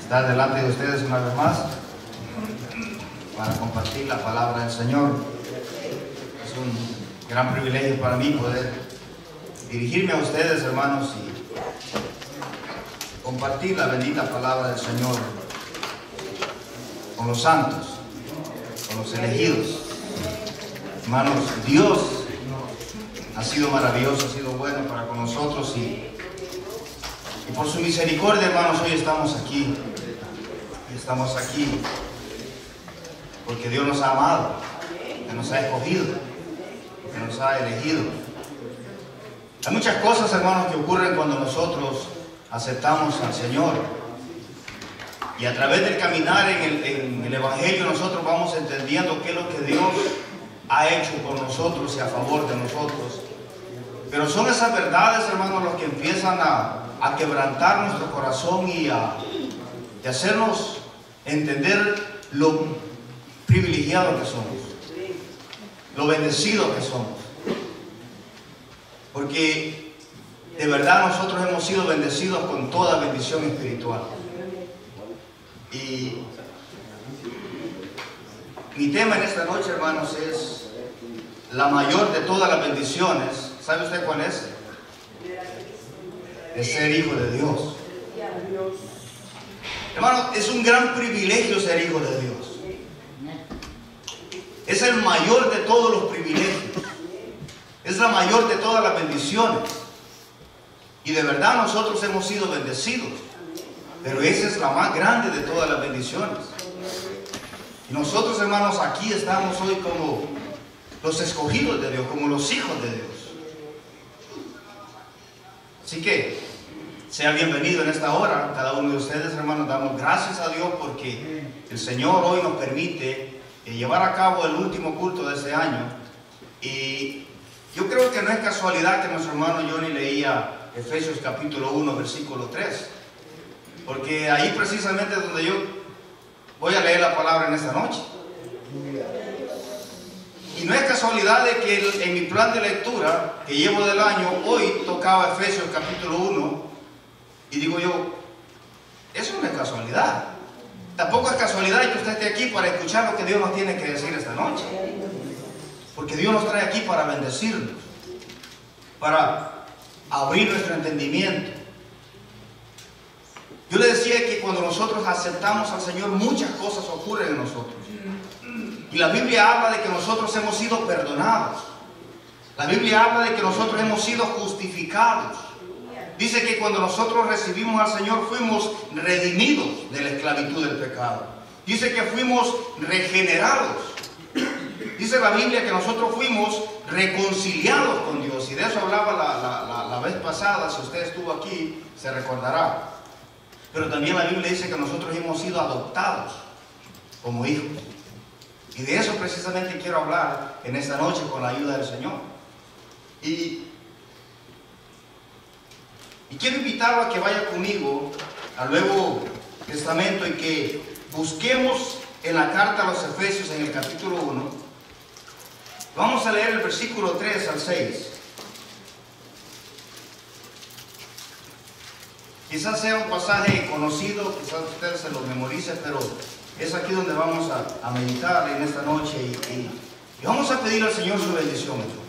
estar delante de ustedes una vez más para compartir la palabra del Señor. Es un gran privilegio para mí poder dirigirme a ustedes, hermanos, y compartir la bendita palabra del Señor con los santos, con los elegidos. Hermanos, Dios ha sido maravilloso, ha sido bueno para con nosotros y por su misericordia, hermanos, hoy estamos aquí. Estamos aquí porque Dios nos ha amado, que nos ha escogido, que nos ha elegido. Hay muchas cosas, hermanos, que ocurren cuando nosotros aceptamos al Señor. Y a través del caminar en el Evangelio nosotros vamos entendiendo qué es lo que Dios ha hecho por nosotros y a favor de nosotros. Pero son esas verdades, hermanos, los que empiezan a quebrantar nuestro corazón y a hacernos entender lo privilegiados que somos, lo bendecidos que somos. Porque de verdad nosotros hemos sido bendecidos con toda bendición espiritual. Y mi tema en esta noche, hermanos, es la mayor de todas las bendiciones. ¿Sabe usted cuál es? De ser hijo de Dios. Hermano, es un gran privilegio ser hijo de Dios. Es el mayor de todos los privilegios. Es la mayor de todas las bendiciones. Y de verdad nosotros hemos sido bendecidos. Pero esa es la más grande de todas las bendiciones. Y nosotros, hermanos, aquí estamos hoy como los escogidos de Dios, como los hijos de Dios. Así que sea bienvenido en esta hora. Cada uno de ustedes, hermanos, damos gracias a Dios porque el Señor hoy nos permite llevar a cabo el último culto de este año. Y yo creo que no es casualidad que nuestro hermano Johnny leía Efesios capítulo 1, versículo 3. Porque ahí precisamente es donde yo voy a leer la palabra en esta noche. Y no es casualidad de que en mi plan de lectura que llevo del año, hoy tocaba Efesios capítulo 1. Y digo yo, eso no es casualidad. Tampoco es casualidad que usted esté aquí para escuchar lo que Dios nos tiene que decir esta noche. Porque Dios nos trae aquí para bendecirnos, para abrir nuestro entendimiento. Yo le decía que cuando nosotros aceptamos al Señor, muchas cosas ocurren en nosotros. Y la Biblia habla de que nosotros hemos sido perdonados. La Biblia habla de que nosotros hemos sido justificados. Dice que cuando nosotros recibimos al Señor fuimos redimidos de la esclavitud del pecado. Dice que fuimos regenerados. Dice la Biblia que nosotros fuimos reconciliados con Dios. Y de eso hablaba la vez pasada. Si usted estuvo aquí, se recordará. Pero también la Biblia dice que nosotros hemos sido adoptados como hijos. Y de eso precisamente quiero hablar en esta noche con la ayuda del Señor. Y quiero invitarlo a que vaya conmigo al Nuevo Testamento y que busquemos en la carta a los Efesios en el capítulo 1. Vamos a leer el versículo 3 al 6. Quizás sea un pasaje conocido, quizás ustedes se lo memoricen, pero es aquí donde vamos a meditar en esta noche y vamos a pedir al Señor su bendición.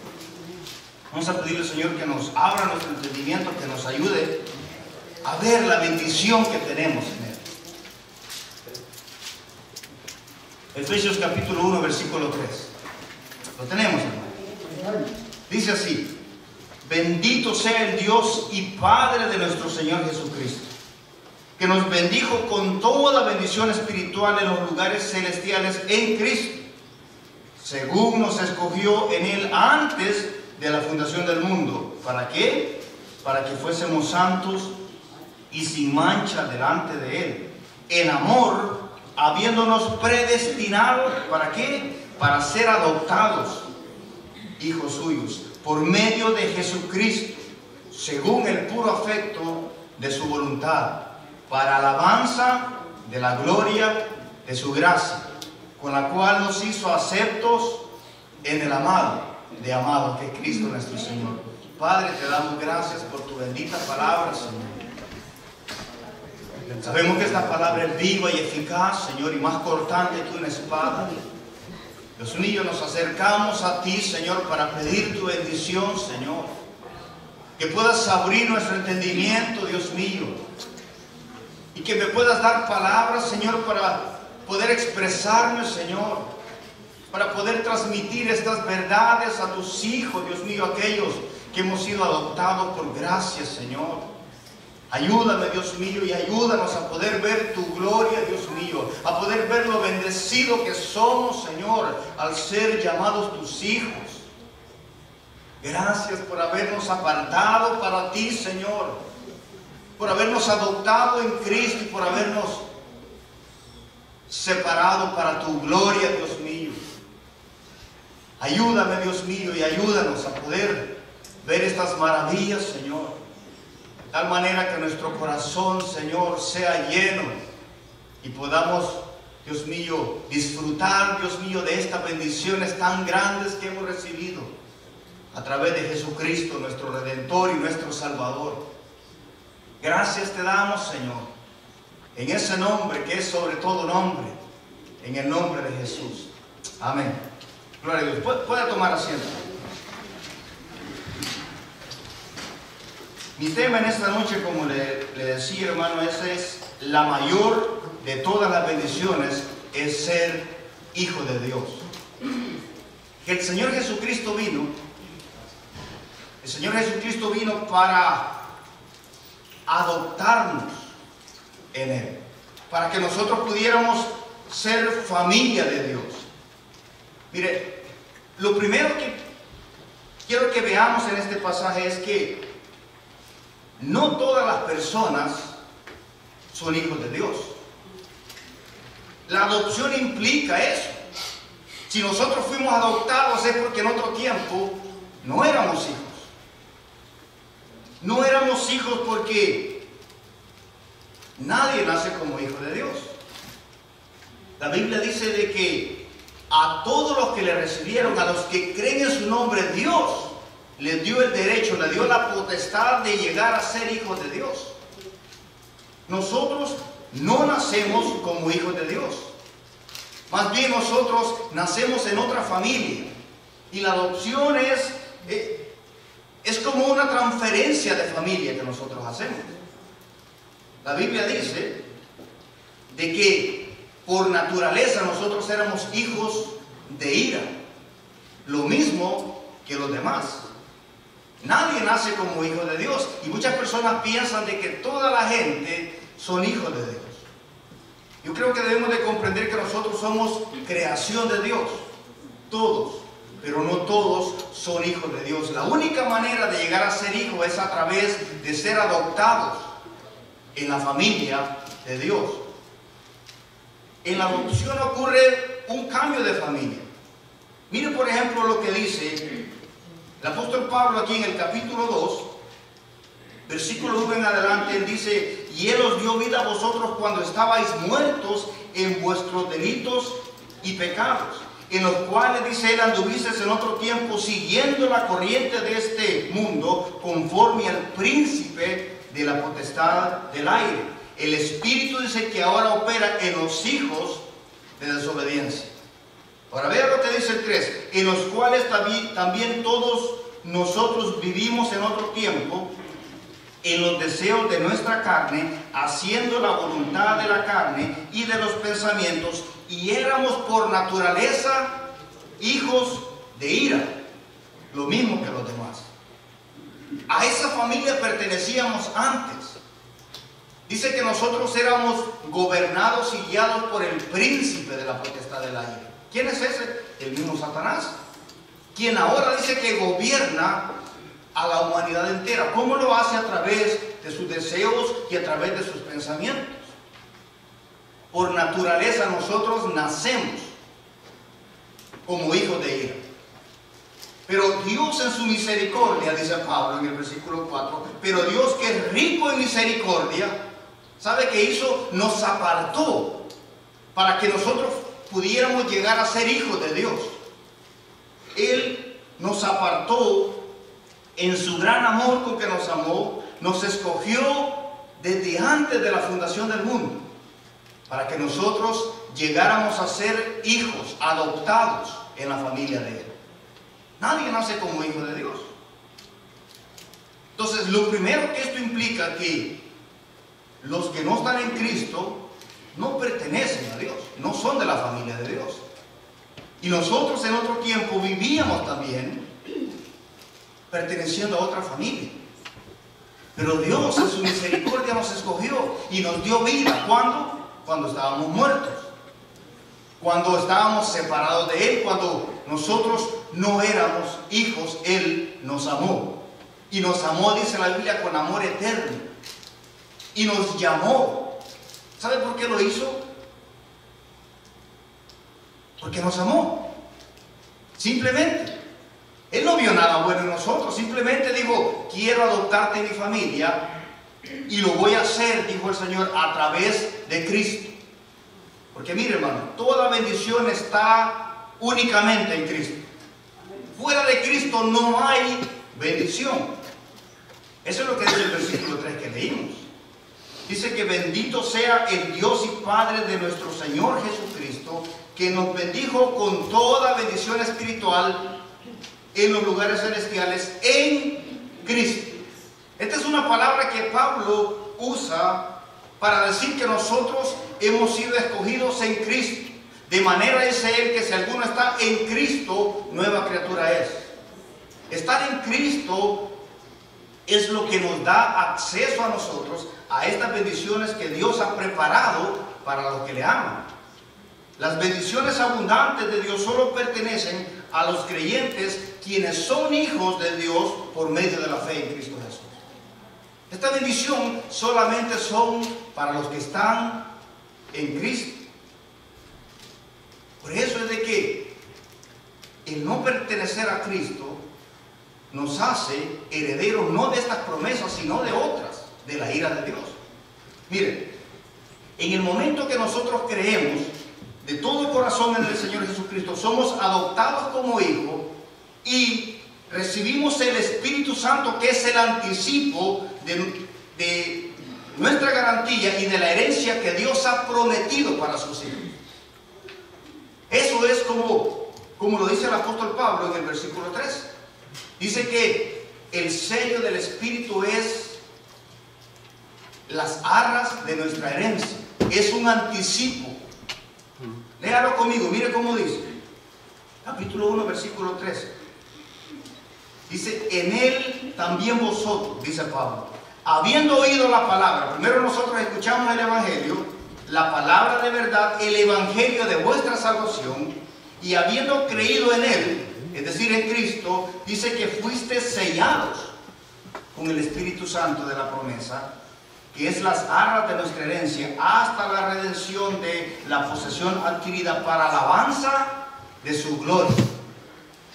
Vamos a pedirle al Señor que nos abra nuestro entendimiento, que nos ayude a ver la bendición que tenemos en Él. Efesios capítulo 1, versículo 3. Lo tenemos, hermano. Dice así: bendito sea el Dios y Padre de nuestro Señor Jesucristo, que nos bendijo con toda bendición espiritual en los lugares celestiales en Cristo, según nos escogió en Él antes de la fundación del mundo. ¿Para qué? Para que fuésemos santos y sin mancha delante de Él, en amor, habiéndonos predestinado. ¿Para qué? Para ser adoptados hijos suyos por medio de Jesucristo, según el puro afecto de su voluntad, para alabanza de la gloria de su gracia, con la cual nos hizo aceptos en el amado de amados, que es Cristo nuestro Señor. Padre, te damos gracias por tu bendita palabra, Señor. Sabemos que esta palabra es viva y eficaz, Señor, y más cortante que una espada. Dios mío, nos acercamos a ti, Señor, para pedir tu bendición, Señor. Que puedas abrir nuestro entendimiento, Dios mío. Y que me puedas dar palabras, Señor, para poder expresarme, Señor. Para poder transmitir estas verdades a tus hijos, Dios mío, aquellos que hemos sido adoptados por gracia, Señor. Ayúdame, Dios mío, y ayúdanos a poder ver tu gloria, Dios mío, a poder ver lo bendecido que somos, Señor, al ser llamados tus hijos. Gracias por habernos apartado para ti, Señor, por habernos adoptado en Cristo y por habernos separado para tu gloria, Dios mío. Ayúdame, Dios mío, y ayúdanos a poder ver estas maravillas, Señor. De tal manera que nuestro corazón, Señor, sea lleno y podamos, Dios mío, disfrutar, Dios mío, de estas bendiciones tan grandes que hemos recibido a través de Jesucristo, nuestro Redentor y nuestro Salvador. Gracias te damos, Señor, en ese nombre que es sobre todo nombre, en el nombre de Jesús. Amén. Gloria a Dios. Puede tomar asiento. Mi tema en esta noche, como le decía, hermano, esa es la mayor de todas las bendiciones, es ser hijo de Dios. Que el Señor Jesucristo vino para adoptarnos en Él, para que nosotros pudiéramos ser familia de Dios. Mire, lo primero que quiero que veamos en este pasaje es que no todas las personas son hijos de Dios. La adopción implica eso. Si nosotros fuimos adoptados es porque en otro tiempo no éramos hijos. No éramos hijos porque nadie nace como hijo de Dios. La Biblia dice de que a todos los que le recibieron, a los que creen en su nombre, Dios les dio el derecho, les dio la potestad de llegar a ser hijos de Dios. Nosotros no nacemos como hijos de Dios. Más bien nosotros nacemos en otra familia. Y la adopción es como una transferencia de familia que nosotros hacemos. La Biblia dice de que por naturaleza nosotros éramos hijos de ira. Lo mismo que los demás. Nadie nace como hijo de Dios. Y muchas personas piensan de que toda la gente son hijos de Dios. Yo creo que debemos de comprender que nosotros somos creación de Dios. Todos. Pero no todos son hijos de Dios. La única manera de llegar a ser hijo es a través de ser adoptados en la familia de Dios. En la adopción ocurre un cambio de familia. Mire, por ejemplo, lo que dice el apóstol Pablo aquí en el capítulo 2, versículo 1 en adelante. Él dice: y Él os dio vida a vosotros cuando estabais muertos en vuestros delitos y pecados, en los cuales, dice Él, anduvisteis en otro tiempo siguiendo la corriente de este mundo, conforme al príncipe de la potestad del aire, el espíritu, dice, que ahora opera en los hijos de desobediencia. Ahora vea lo que dice el 3, en los cuales también todos nosotros vivimos en otro tiempo, en los deseos de nuestra carne, haciendo la voluntad de la carne y de los pensamientos, y éramos por naturaleza hijos de ira, lo mismo que los demás. A esa familia pertenecíamos antes. Dice que nosotros éramos gobernados y guiados por el príncipe de la potestad del aire. ¿Quién es ese? El mismo Satanás, quien ahora dice que gobierna a la humanidad entera. ¿Cómo lo hace? A través de sus deseos y a través de sus pensamientos. Por naturaleza nosotros nacemos como hijos de ira. Pero Dios en su misericordia, dice Pablo en el versículo 4, pero Dios, que es rico en misericordia, ¿sabe qué hizo? Nos apartó para que nosotros pudiéramos llegar a ser hijos de Dios. Él nos apartó en su gran amor con que nos amó, nos escogió desde antes de la fundación del mundo, para que nosotros llegáramos a ser hijos adoptados en la familia de Él. Nadie nace como hijo de Dios. Entonces, lo primero que esto implica que los que no están en Cristo no pertenecen a Dios, no son de la familia de Dios. Y nosotros en otro tiempo vivíamos también perteneciendo a otra familia. Pero Dios en su misericordia nos escogió y nos dio vida. ¿Cuándo? Cuando estábamos muertos. Cuando estábamos separados de Él, cuando nosotros no éramos hijos, Él nos amó. Y nos amó, dice la Biblia, con amor eterno. Y nos llamó. ¿Sabe por qué lo hizo? Porque nos amó. Simplemente. Él no vio nada bueno en nosotros. Simplemente dijo, quiero adoptarte en mi familia. Y lo voy a hacer, dijo el Señor, a través de Cristo. Porque mire, hermano, toda bendición está únicamente en Cristo. Fuera de Cristo no hay bendición. Eso es lo que dice el versículo 3 que leímos. Dice que bendito sea el Dios y Padre de nuestro Señor Jesucristo, que nos bendijo con toda bendición espiritual en los lugares celestiales en Cristo. Esta es una palabra que Pablo usa para decir que nosotros hemos sido escogidos en Cristo. De manera, dice él, que si alguno está en Cristo, nueva criatura es. Estar en Cristo es lo que nos da acceso a nosotros a estas bendiciones que Dios ha preparado para los que le aman. Las bendiciones abundantes de Dios solo pertenecen a los creyentes, quienes son hijos de Dios por medio de la fe en Cristo Jesús. Esta bendición solamente son para los que están en Cristo. Por eso es de que el no pertenecer a Cristo nos hace herederos no de estas promesas, sino de otras, de la ira de Dios. Miren, en el momento que nosotros creemos de todo corazón en el Señor Jesucristo, somos adoptados como hijos y recibimos el Espíritu Santo, que es el anticipo de nuestra garantía y de la herencia que Dios ha prometido para sus hijos. Eso es como lo dice el apóstol Pablo en el versículo 3. Dice que el sello del Espíritu es las arras de nuestra herencia. Es un anticipo. Léalo conmigo, mire cómo dice. Capítulo 1, versículo 13. Dice, en él también vosotros, dice Pablo, habiendo oído la palabra. Primero nosotros escuchamos el Evangelio, la palabra de verdad, el Evangelio de vuestra salvación, y habiendo creído en él, es decir, en Cristo, dice que fuiste sellados con el Espíritu Santo de la promesa, que es las arras de nuestra herencia, hasta la redención de la posesión adquirida para alabanza de su gloria.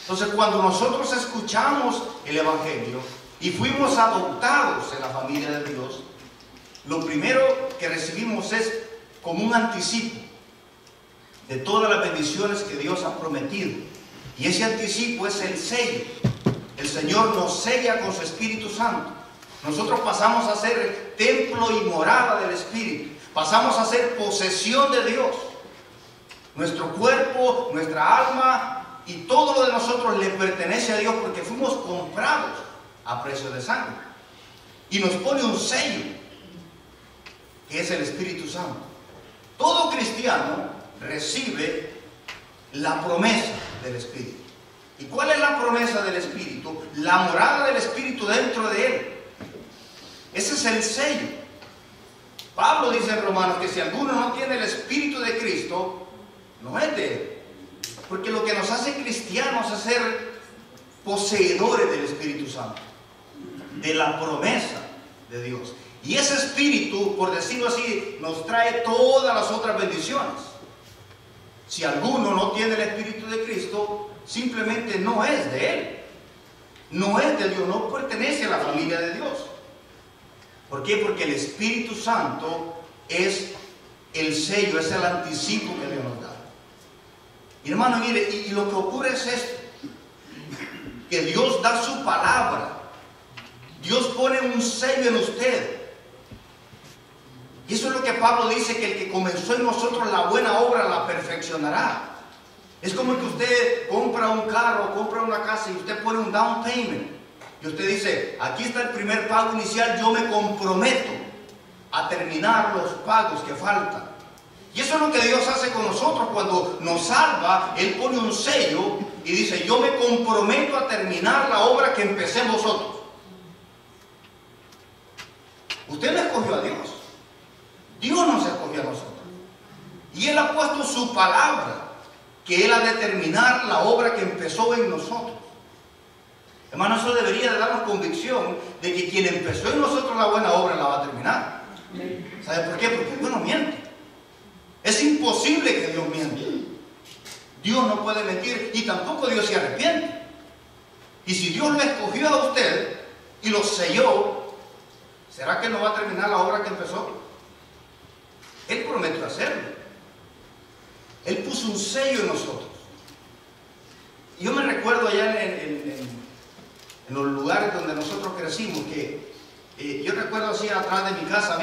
Entonces, cuando nosotros escuchamos el Evangelio y fuimos adoptados en la familia de Dios, lo primero que recibimos es como un anticipo de todas las bendiciones que Dios ha prometido. Y ese anticipo es el sello. El Señor nos sella con su Espíritu Santo. Nosotros pasamos a ser templo y morada del Espíritu. Pasamos a ser posesión de Dios. Nuestro cuerpo, nuestra alma y todo lo de nosotros le pertenece a Dios, porque fuimos comprados a precio de sangre. Y nos pone un sello, que es el Espíritu Santo. Todo cristiano recibe la promesa del Espíritu. ¿Y cuál es la promesa del Espíritu? La morada del Espíritu dentro de él. Ese es el sello. Pablo dice en Romanos que si alguno no tiene el Espíritu de Cristo, no es de él. Porque lo que nos hace cristianos es ser poseedores del Espíritu Santo, de la promesa de Dios. Y ese Espíritu, por decirlo así, nos trae todas las otras bendiciones. Si alguno no tiene el Espíritu de Cristo, simplemente no es de él. No es de Dios, no pertenece a la familia de Dios. ¿Por qué? Porque el Espíritu Santo es el sello, es el anticipo que Dios nos da. Y hermano, mire, y lo que ocurre es esto, que Dios da su palabra. Dios pone un sello en usted. Y eso es lo que Pablo dice, que el que comenzó en nosotros la buena obra la perfeccionará. Es como que usted compra un carro, compra una casa y usted pone un down payment. Y usted dice, aquí está el primer pago inicial, yo me comprometo a terminar los pagos que faltan. Y eso es lo que Dios hace con nosotros cuando nos salva. Él pone un sello y dice, yo me comprometo a terminar la obra que empecé en vosotros. Usted no escogió a Dios. Dios nos escogió a nosotros. Y Él ha puesto su palabra, que Él ha de terminar la obra que empezó en nosotros. Hermano, eso debería de darnos convicción de que quien empezó en nosotros la buena obra la va a terminar. ¿Sabe por qué? Porque Dios no miente. Es imposible que Dios miente. Dios no puede mentir y tampoco Dios se arrepiente. Y si Dios lo escogió a usted y lo selló, ¿será que no va a terminar la obra que empezó? Él prometió hacerlo. Él puso un sello en nosotros. Yo me recuerdo allá en los lugares donde nosotros crecimos, que yo recuerdo así atrás de mi casa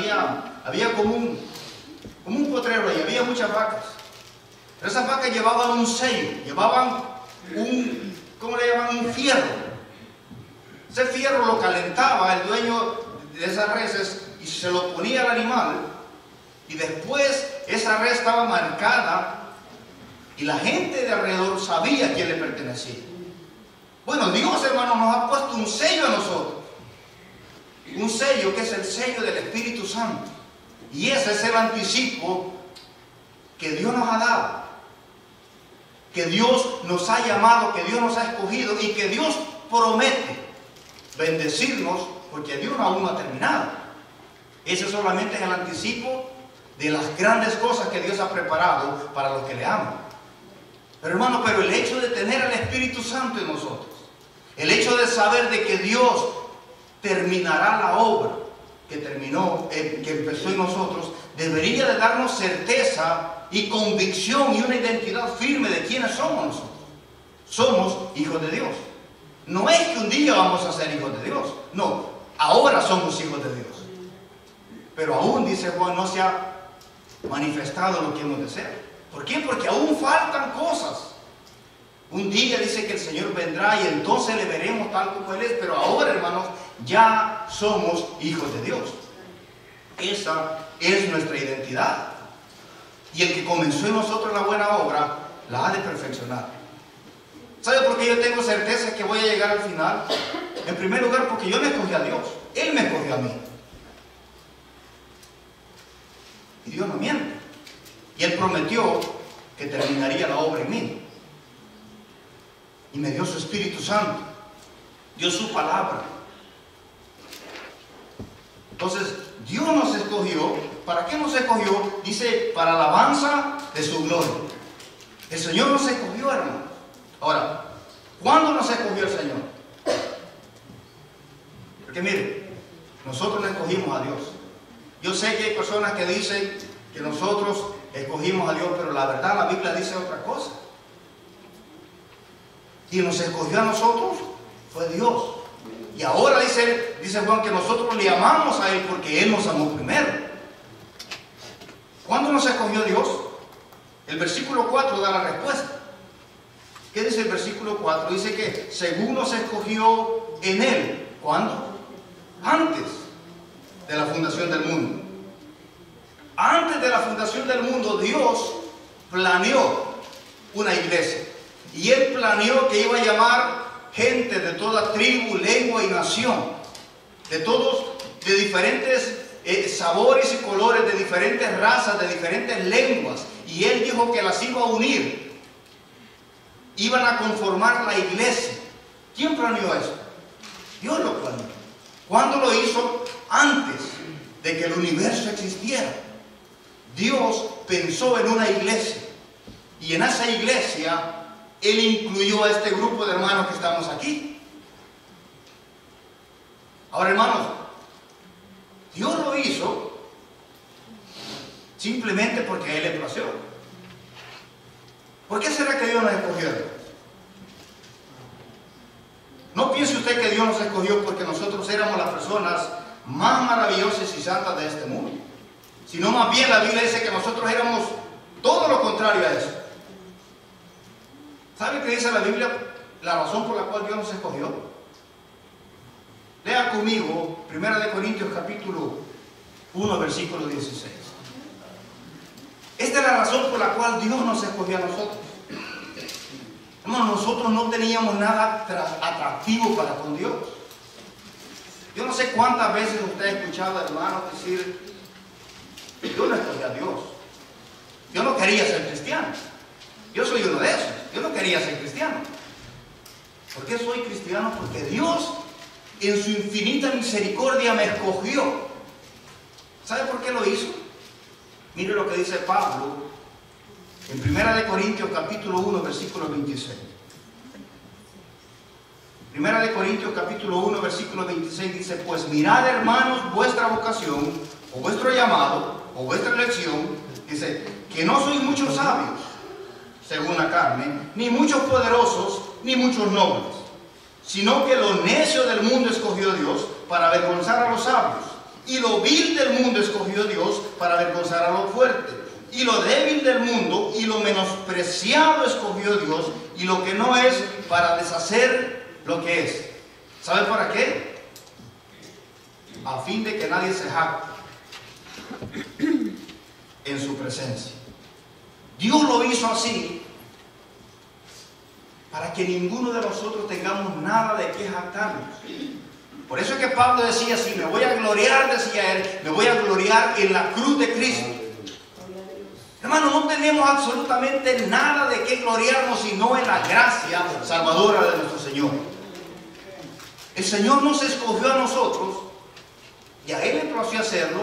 había como un potrero ahí, había muchas vacas. Pero esas vacas llevaban un sello, llevaban ¿cómo le llaman? Un fierro. Ese fierro lo calentaba el dueño de esas reses y se lo ponía al animal, y después esa res estaba marcada y la gente de alrededor sabía a quién le pertenecía. Bueno, Dios, hermano, nos ha puesto un sello a nosotros. Un sello que es el sello del Espíritu Santo. Y ese es el anticipo que Dios nos ha dado. Que Dios nos ha llamado, que Dios nos ha escogido y que Dios promete bendecirnos, porque Dios aún no ha terminado. Ese solamente es el anticipo de las grandes cosas que Dios ha preparado para los que le aman. Pero hermano, pero el hecho de tener al Espíritu Santo en nosotros, el hecho de saber de que Dios terminará la obra que terminó, que empezó en nosotros, debería de darnos certeza y convicción y una identidad firme de quiénes somos nosotros. Somos hijos de Dios. No es que un día vamos a ser hijos de Dios. No, ahora somos hijos de Dios. Pero aún, dice Juan, no se ha manifestado lo que hemos de ser. ¿Por qué? Porque aún faltan cosas. Un día dice que el Señor vendrá y entonces le veremos tal como Él es. Pero ahora, hermanos, ya somos hijos de Dios. Esa es nuestra identidad. Y el que comenzó en nosotros la buena obra, la ha de perfeccionar. ¿Sabe por qué yo tengo certeza que voy a llegar al final? En primer lugar, porque yo me escogí a Dios. Él me escogió a mí. Y Dios no miente. Y Él prometió que terminaría la obra en mí. Y me dio su Espíritu Santo. Dio su palabra. Entonces, Dios nos escogió. ¿Para qué nos escogió? Dice, para alabanza de su gloria. El Señor nos escogió, hermano. Ahora, ¿cuándo nos escogió el Señor? Porque mire, nosotros le escogimos a Dios. Yo sé que hay personas que dicen que nosotros escogimos a Dios, pero la verdad la Biblia dice otra cosa. Quien nos escogió a nosotros fue Dios. Y ahora dice Juan que nosotros le amamos a Él porque Él nos amó primero. ¿Cuándo nos escogió Dios? El versículo 4 da la respuesta. ¿Qué dice el versículo 4? Dice que según nos escogió en Él. ¿Cuándo? Antes de la fundación del mundo. Antes de la fundación del mundo, Dios planeó una iglesia. Y Él planeó que iba a llamar gente de toda tribu, lengua y nación. De todos, de diferentes sabores y colores, de diferentes razas, de diferentes lenguas. Y Él dijo que las iba a unir. Iban a conformar la iglesia. ¿Quién planeó eso? Dios lo planeó. ¿Cuándo lo hizo? Antes de que el universo existiera. Dios pensó en una iglesia. Y en esa iglesia Él incluyó a este grupo de hermanos que estamos aquí. Ahora, hermanos, Dios lo hizo simplemente porque a Él le plació. ¿Por qué será que Dios nos escogió? No piense usted que Dios nos escogió porque nosotros éramos las personas más maravillosas y santas de este mundo. sino más bien la Biblia dice que nosotros éramos todo lo contrario a eso. ¿Sabe qué dice la Biblia? La razón por la cual Dios nos escogió. Lea conmigo 1 Corintios capítulo 1 versículo 16. Esta es la razón por la cual Dios nos escogió a nosotros. Hermano, nosotros no teníamos nada atractivo para con Dios. Yo no sé cuántas veces usted ha escuchado a hermanos decir: yo no escogí a Dios. Yo no quería ser cristiano. Yo soy uno de esos. Yo no quería ser cristiano. ¿Por qué soy cristiano? Porque Dios, en su infinita misericordia, me escogió. ¿Sabe por qué lo hizo? Mire lo que dice Pablo en 1 Corintios capítulo 1 versículo 26. 1 Corintios capítulo 1 versículo 26 dice: pues mirad, hermanos, vuestra vocación, o vuestro llamado, o vuestra elección. Dice que no sois muchos sabios según la carne, ni muchos poderosos, ni muchos nobles, sino que lo necio del mundo escogió Dios para avergonzar a los sabios, y lo vil del mundo escogió Dios para avergonzar a lo fuerte, y lo débil del mundo y lo menospreciado escogió Dios, y lo que no es, para deshacer lo que es. ¿Sabe para qué? A fin de que nadie se jacte en su presencia. Dios lo hizo así para que ninguno de nosotros tengamos nada de qué jactarnos. Por eso es que Pablo decía así: me voy a gloriar, decía él, me voy a gloriar en la cruz de Cristo. Hermano, no tenemos absolutamente nada de qué gloriarnos sino en la gracia salvadora de nuestro Señor. El Señor nos escogió a nosotros y a Él le plació hacerlo,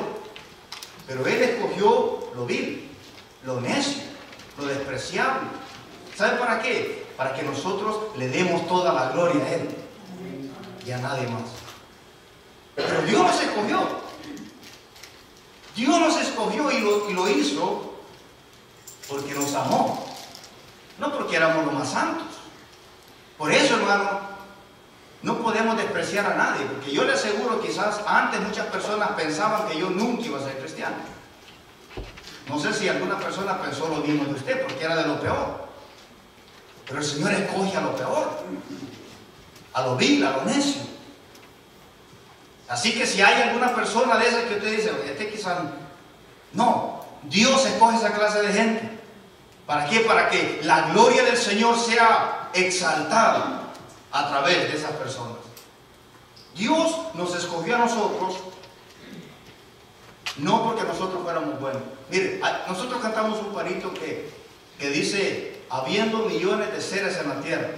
pero Él escogió lo vil, lo necio, lo despreciable. ¿Sabe para qué? Para que nosotros le demos toda la gloria a Él y a nadie más. Pero Dios nos escogió. Dios nos escogió y lo hizo porque nos amó, no porque éramos los más santos. Por eso, hermano, no podemos despreciar a nadie, porque yo le aseguro, quizás antes muchas personas pensaban que yo nunca iba a ser cristiano. No sé si alguna persona pensó lo mismo de usted, porque era de lo peor. Pero el Señor escoge a lo peor, a lo vil, a lo necio. Así que si hay alguna persona de esas que usted dice: este quizás no, Dios escoge esa clase de gente. ¿Para qué? Para que la gloria del Señor sea exaltada a través de esas personas. Dios nos escogió a nosotros no porque nosotros fuéramos buenos. Mire, nosotros cantamos un parito que dice: habiendo millones de seres en la tierra.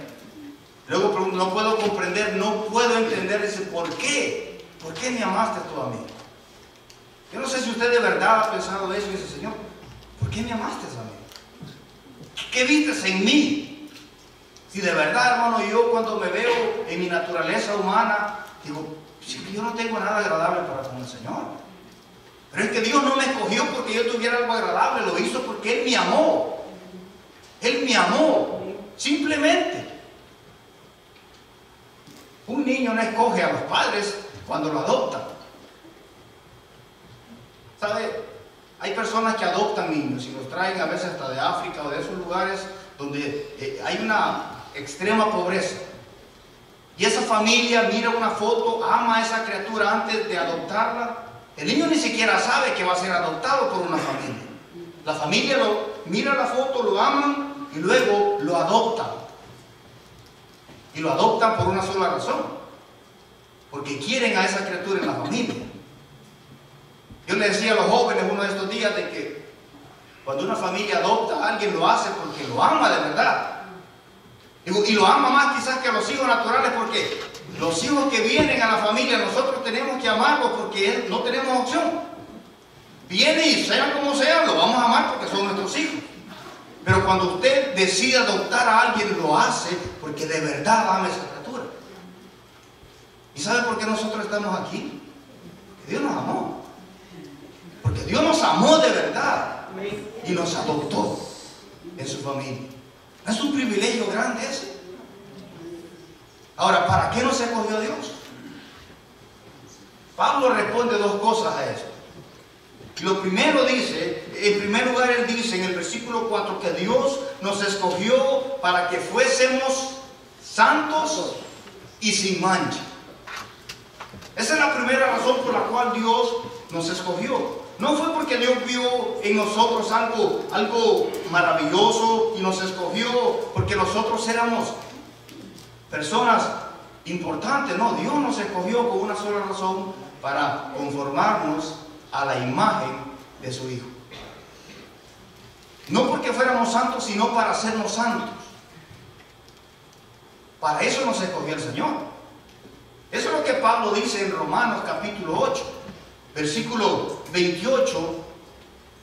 Luego no puedo comprender, no puedo entender. Dice: ¿por qué? ¿Por qué me amaste tú a mí? Yo no sé si usted de verdad ha pensado eso y dice: Señor, ¿por qué me amaste a mí? ¿Qué viste en mí? Si de verdad, hermano, yo cuando me veo en mi naturaleza humana, digo: sí, yo no tengo nada agradable para con el Señor. Pero es que Dios no me escogió porque yo tuviera algo agradable, lo hizo porque Él me amó. Él me amó, simplemente. Un niño no escoge a los padres cuando lo adoptan. ¿Sabe? Hay personas que adoptan niños y los traen a veces hasta de África o de esos lugares donde hay una extrema pobreza. Y esa familia mira una foto, ama a esa criatura antes de adoptarla. El niño ni siquiera sabe que va a ser adoptado por una familia. La familia mira la foto, lo aman y luego lo adoptan. Y lo adoptan por una sola razón: porque quieren a esa criatura en la familia. Yo le decía a los jóvenes uno de estos días de que cuando una familia adopta a alguien, lo hace porque lo ama de verdad. Y lo ama más quizás que a los hijos naturales, porque los hijos que vienen a la familia nosotros tenemos que amarlos porque no tenemos opción. Vienen y sean como sean, lo vamos a amar porque son nuestros hijos. Pero cuando usted decide adoptar a alguien, lo hace porque de verdad ama a esa criatura. ¿Y sabe por qué nosotros estamos aquí? Porque Dios nos amó. Porque Dios nos amó de verdad y nos adoptó en su familia. ¿No es un privilegio grande ese? Ahora, ¿para qué nos escogió Dios? Pablo responde dos cosas a eso. Lo primero dice, en primer lugar él dice en el versículo 4 que Dios nos escogió para que fuésemos santos y sin mancha. Esa es la primera razón por la cual Dios nos escogió. No fue porque Dios vio en nosotros algo maravilloso y nos escogió porque nosotros éramos personas importantes. No, Dios nos escogió con una sola razón: para conformarnos a la imagen de su Hijo. No porque fuéramos santos, sino para hacernos santos. Para eso nos escogió el Señor. Eso es lo que Pablo dice en Romanos capítulo 8, versículo 28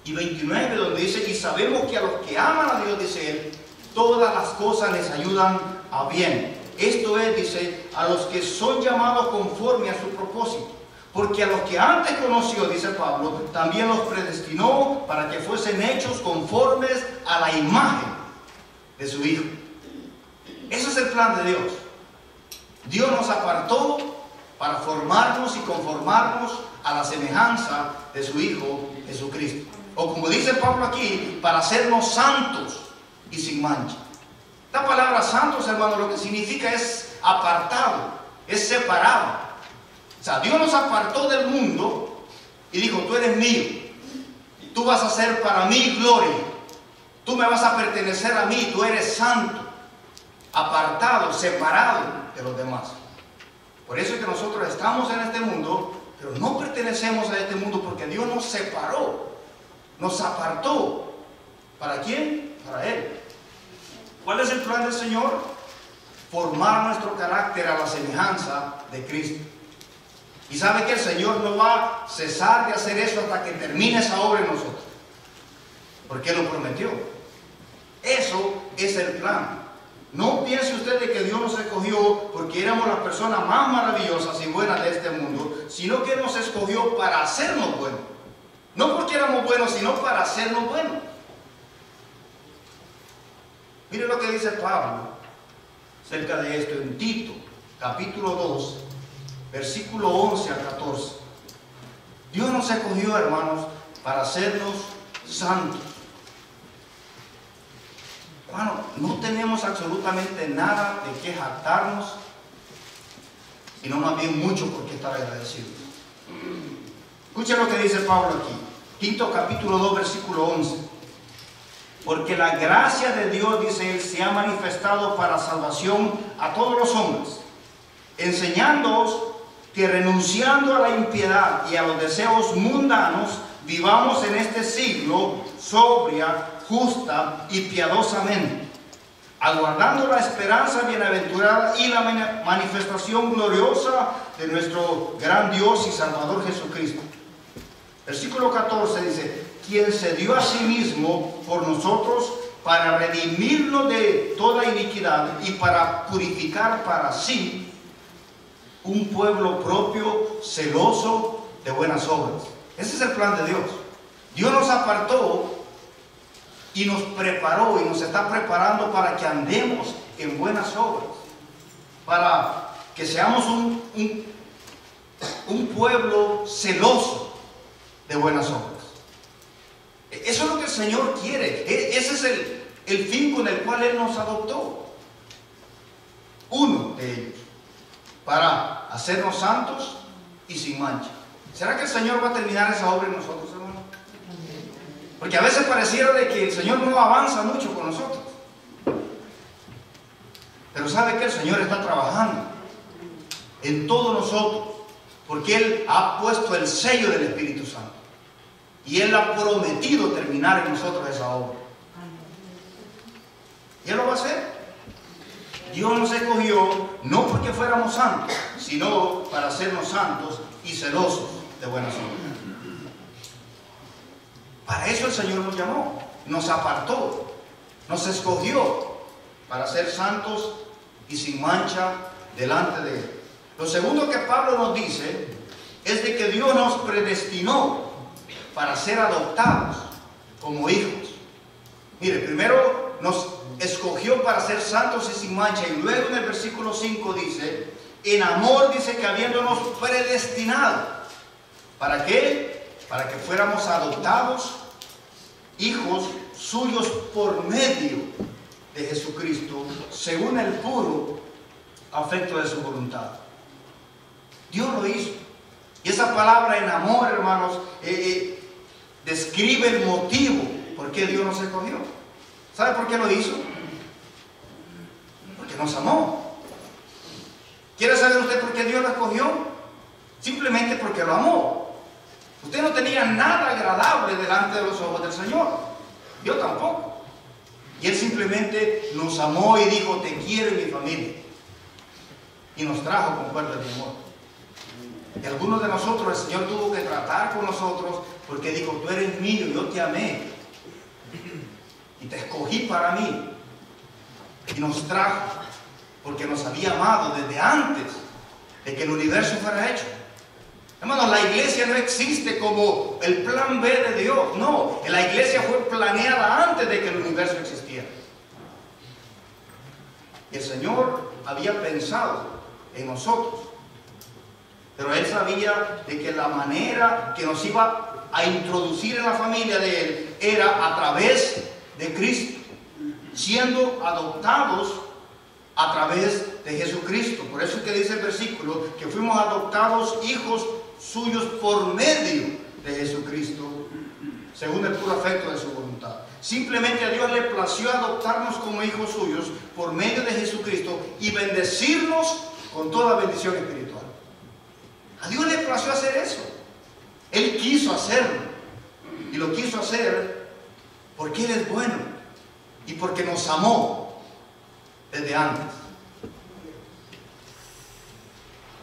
y 29, donde dice: y sabemos que a los que aman a Dios, dice él, todas las cosas les ayudan a bien. Esto es, dice, a los que son llamados conforme a su propósito. Porque a los que antes conoció, dice Pablo, también los predestinó para que fuesen hechos conformes a la imagen de su Hijo. Ese es el plan de Dios. Dios nos apartó para formarnos y conformarnos a la semejanza de su Hijo Jesucristo. O como dice Pablo aquí, para hacernos santos y sin mancha. Esta palabra santos, hermano, lo que significa es apartado, es separado. O sea, Dios nos apartó del mundo y dijo: tú eres mío, tú vas a ser para mí gloria, tú me vas a pertenecer a mí, tú eres santo, apartado, separado de los demás. Por eso es que nosotros estamos en este mundo, pero no pertenecemos a este mundo, porque Dios nos separó, nos apartó. ¿Para quién? Para Él. ¿Cuál es el plan del Señor? Formar nuestro carácter a la semejanza de Cristo. Y sabe que el Señor no va a cesar de hacer eso hasta que termine esa obra en nosotros, porque Él lo prometió. Eso es el plan. No piense usted de que Dios nos escogió porque éramos las personas más maravillosas y buenas de este mundo, sino que nos escogió para hacernos buenos. No porque éramos buenos, sino para hacernos buenos. Mire lo que dice Pablo acerca de esto en Tito, capítulo 2, versículo 11 al 14. Dios nos escogió, hermanos, para hacernos santos. Hermano, no tenemos absolutamente nada de qué jactarnos, sino más bien mucho por qué estar agradecidos. Escuchen lo que dice Pablo aquí. Tito capítulo 2, versículo 11. Porque la gracia de Dios, dice él, se ha manifestado para salvación a todos los hombres, enseñándoos que renunciando a la impiedad y a los deseos mundanos, vivamos en este siglo sobria, justa y piadosamente, aguardando la esperanza bienaventurada y la manifestación gloriosa de nuestro gran Dios y Salvador Jesucristo. Versículo 14 dice: quien se dio a sí mismo por nosotros para redimirnos de toda iniquidad y para purificar para sí un pueblo propio, celoso de buenas obras. Ese es el plan de Dios. Dios nos apartó y nos preparó y nos está preparando para que andemos en buenas obras, para que seamos un pueblo celoso de buenas obras. Eso es lo que el Señor quiere. Ese es el fin con el cual Él nos adoptó. Uno de ellos, para hacernos santos y sin mancha. ¿Será que el Señor va a terminar esa obra en nosotros, hermano? Porque a veces pareciera de que el Señor no avanza mucho con nosotros. Pero sabe que el Señor está trabajando en todos nosotros, porque Él ha puesto el sello del Espíritu Santo. Y Él ha prometido terminar en nosotros esa obra. ¿Y Él lo va a hacer? Dios nos escogió no porque fuéramos santos, sino para hacernos santos y celosos de buenas obras. Para eso el Señor nos llamó, nos apartó, nos escogió para ser santos y sin mancha delante de Él. Lo segundo que Pablo nos dice es de que Dios nos predestinó para ser adoptados como hijos. Mire, primero nos escogió para ser santos y sin mancha, y luego en el versículo 5 dice: en amor, dice que habiéndonos predestinado. ¿Para qué? para que fuéramos adoptados hijos suyos por medio de Jesucristo, según el puro afecto de su voluntad. Dios lo hizo. Y esa palabra en amor, hermanos, describe el motivo por qué Dios nos escogió. ¿Sabe por qué lo hizo? Porque nos amó. ¿Quiere saber usted por qué Dios lo escogió? Simplemente porque lo amó. Usted no tenía nada agradable delante de los ojos del Señor. Yo tampoco. Y Él simplemente nos amó y dijo: te quiero en mi familia. Y nos trajo con cuerdas de amor. Y algunos de nosotros el Señor tuvo que tratar con nosotros porque dijo: tú eres mío, yo te amé y te escogí para mí. Y nos trajo porque nos había amado desde antes de que el universo fuera hecho. Hermanos, la iglesia no existe como el plan B de Dios. No, la iglesia fue planeada antes de que el universo existiera. Y el Señor había pensado en nosotros. Pero Él sabía de que la manera que nos iba a introducir en la familia de Él era a través de Cristo, siendo adoptados a través de Jesucristo. Por eso es que dice el versículo que fuimos adoptados hijos suyos por medio de Jesucristo, según el puro afecto de su voluntad. Simplemente a Dios le plació adoptarnos como hijos suyos por medio de Jesucristo y bendecirnos con toda bendición espiritual. A Dios le plació hacer eso. Él quiso hacerlo. Y lo quiso hacer porque Él es bueno y porque nos amó desde antes.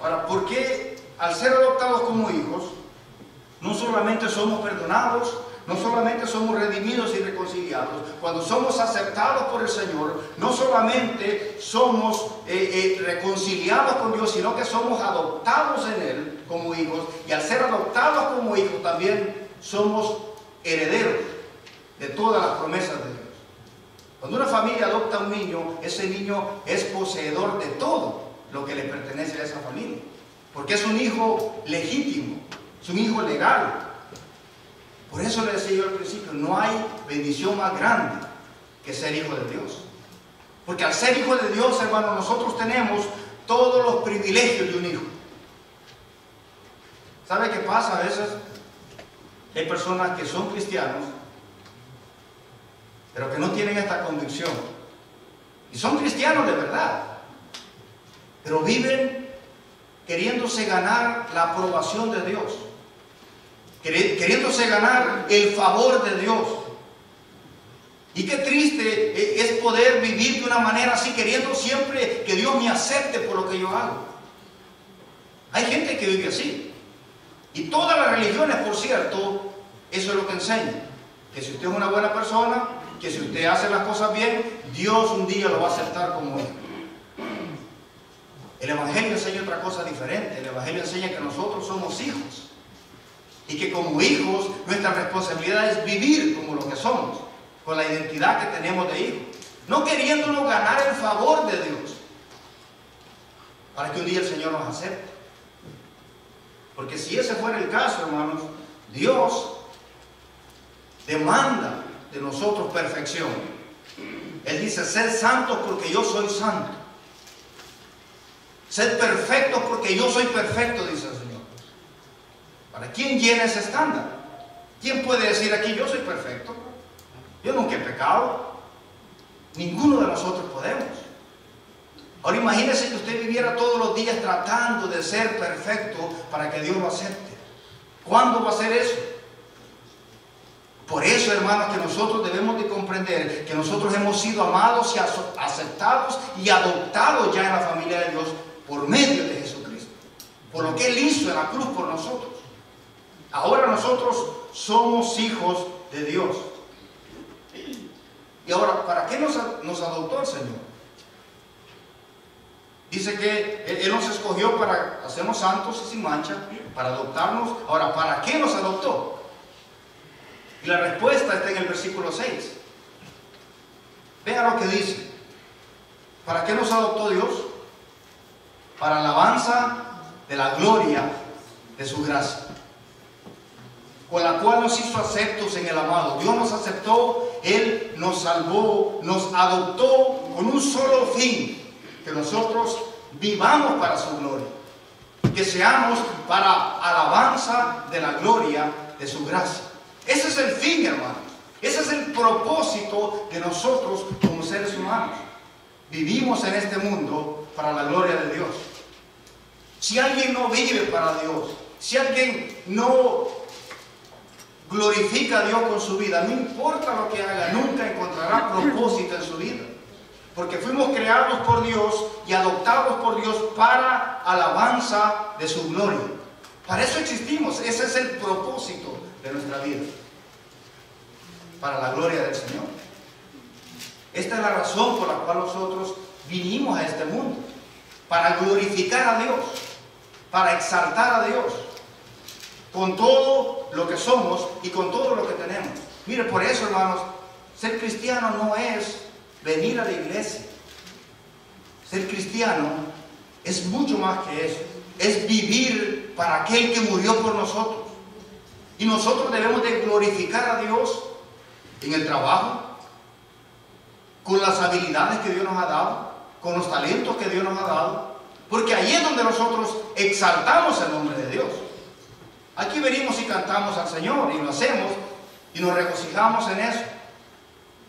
Ahora, ¿por qué al ser adoptados como hijos no solamente somos perdonados, no solamente somos redimidos y reconciliados? Cuando somos aceptados por el Señor, no solamente somos reconciliados con Dios, sino que somos adoptados en Él como hijos. Y al ser adoptados como hijos también somos herederos de todas las promesas de Dios. Cuando una familia adopta a un niño, ese niño es poseedor de todo lo que le pertenece a esa familia, porque es un hijo legítimo, es un hijo legal. Por eso le decía yo al principio, no hay bendición más grande que ser hijo de Dios. Porque al ser hijo de Dios, hermano, nosotros tenemos todos los privilegios de un hijo. ¿Sabe qué pasa a veces? Hay personas que son cristianos, pero que no tienen esta convicción. Y son cristianos de verdad, pero viven queriéndose ganar la aprobación de Dios, queriéndose ganar el favor de Dios. Y qué triste es poder vivir de una manera así, queriendo siempre que Dios me acepte por lo que yo hago. Hay gente que vive así. Y todas las religiones, por cierto, eso es lo que enseñan. Que si usted es una buena persona, que si usted hace las cosas bien, Dios un día lo va a aceptar como hijo. El Evangelio enseña otra cosa diferente. El Evangelio enseña que nosotros somos hijos. Y que como hijos, nuestra responsabilidad es vivir como lo que somos, con la identidad que tenemos de hijos. No queriéndonos ganar el favor de Dios, para que un día el Señor nos acepte. Porque si ese fuera el caso, hermanos, Dios demanda de nosotros perfección. Él dice: sed santos porque yo soy santo. Sed perfectos porque yo soy perfecto, dice el Señor. ¿Para quién llena ese estándar? ¿Quién puede decir aquí: yo soy perfecto? Yo nunca he pecado. Ninguno de nosotros podemos. Ahora imagínese que usted viviera todos los días tratando de ser perfecto para que Dios lo acepte. ¿Cuándo va a ser eso? Por eso, hermanos, que nosotros debemos de comprender que nosotros hemos sido amados y aceptados y adoptados ya en la familia de Dios por medio de Jesucristo, por lo que Él hizo en la cruz por nosotros. Ahora nosotros somos hijos de Dios. Y ahora, ¿para qué nos adoptó el Señor? Dice que Él nos escogió para hacernos santos y sin mancha, para adoptarnos. Ahora, ¿para qué nos adoptó? Y la respuesta está en el versículo 6. Vean lo que dice. ¿Para qué nos adoptó Dios? Para alabanza de la gloria de su gracia. con la cual nos hizo aceptos en el amado. Dios nos aceptó, Él nos salvó, nos adoptó con un solo fin: que nosotros vivamos para su gloria, que seamos para alabanza de la gloria de su gracia. Ese es el fin, hermanos. Ese es el propósito de nosotros como seres humanos. Vivimos en este mundo para la gloria de Dios. Si alguien no vive para Dios, si alguien no glorifica a Dios con su vida, no importa lo que haga, nunca encontrará propósito en su vida. Porque fuimos creados por Dios y adoptados por Dios para alabanza de su gloria. Para eso existimos. Ese es el propósito de nuestra vida, para la gloria del Señor. Esta es la razón por la cual nosotros vinimos a este mundo, para glorificar a Dios, para exaltar a Dios, con todo lo que somos y con todo lo que tenemos. Mire, por eso, hermanos, ser cristiano no es venir a la iglesia. Ser cristiano es mucho más que eso. Es vivir para aquel que murió por nosotros. Y nosotros debemos de glorificar a Dios en el trabajo, con las habilidades que Dios nos ha dado, con los talentos que Dios nos ha dado, porque ahí es donde nosotros exaltamos el nombre de Dios. Aquí venimos y cantamos al Señor, y lo hacemos, y nos regocijamos en eso.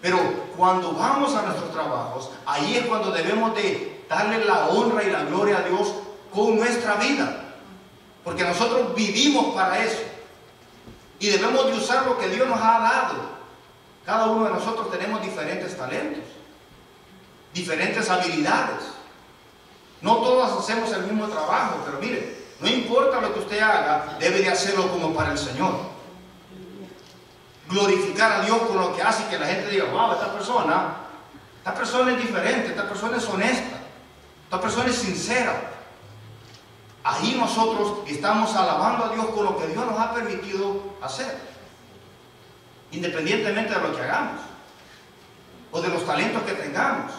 Pero cuando vamos a nuestros trabajos, ahí es cuando debemos de darle la honra y la gloria a Dios con nuestra vida, porque nosotros vivimos para eso, y debemos de usar lo que Dios nos ha dado. Cada uno de nosotros tenemos diferentes talentos, diferentes habilidades. No todos hacemos el mismo trabajo, pero mire, no importa lo que usted haga, debe de hacerlo como para el Señor. Glorificar a Dios con lo que hace, y que la gente diga: wow, esta persona es diferente, esta persona es honesta, esta persona es sincera. Ahí nosotros estamos alabando a Dios con lo que Dios nos ha permitido hacer, independientemente de lo que hagamos o de los talentos que tengamos.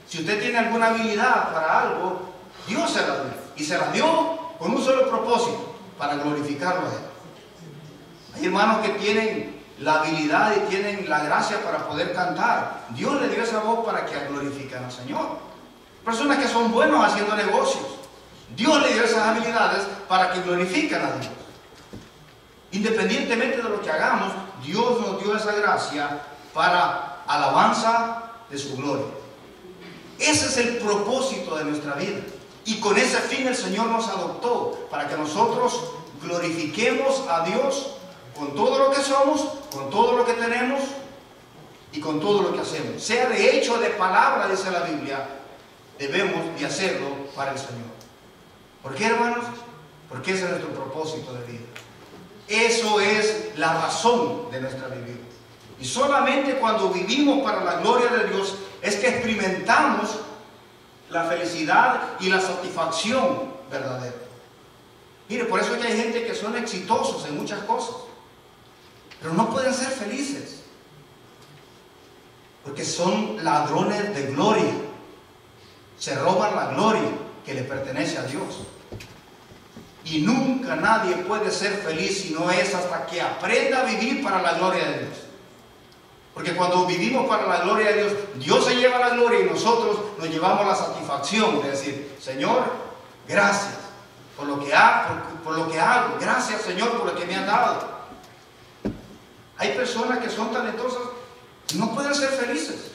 Si usted tiene alguna habilidad para algo, Dios se la dio, y se la dio con un solo propósito: para glorificarlo a Él. Hay hermanos que tienen la habilidad y tienen la gracia para poder cantar. Dios le dio esa voz para que glorifiquen al Señor. Personas que son buenos haciendo negocios, Dios le dio esas habilidades para que glorifiquen a Dios. Independientemente de lo que hagamos, Dios nos dio esa gracia para alabanza de su gloria. Ese es el propósito de nuestra vida. Y con ese fin el Señor nos adoptó, para que nosotros glorifiquemos a Dios con todo lo que somos, con todo lo que tenemos y con todo lo que hacemos. Sea de hecho o de palabra, dice la Biblia, debemos de hacerlo para el Señor. ¿Por qué, hermanos? Porque ese es nuestro propósito de vida. Eso es la razón de nuestra vida. Y solamente cuando vivimos para la gloria de Dios es que experimentamos la felicidad y la satisfacción verdadera. Mire, por eso es que hay gente que son exitosos en muchas cosas, pero no pueden ser felices, porque son ladrones de gloria. Se roban la gloria que le pertenece a Dios. Y nunca nadie puede ser feliz si no es hasta que aprenda a vivir para la gloria de Dios. Porque cuando vivimos para la gloria de Dios, Dios se lleva la gloria y nosotros nos llevamos la satisfacción de decir: Señor, gracias por lo que hago. Gracias, Señor, por lo que me has dado. Hay personas que son talentosas y no pueden ser felices.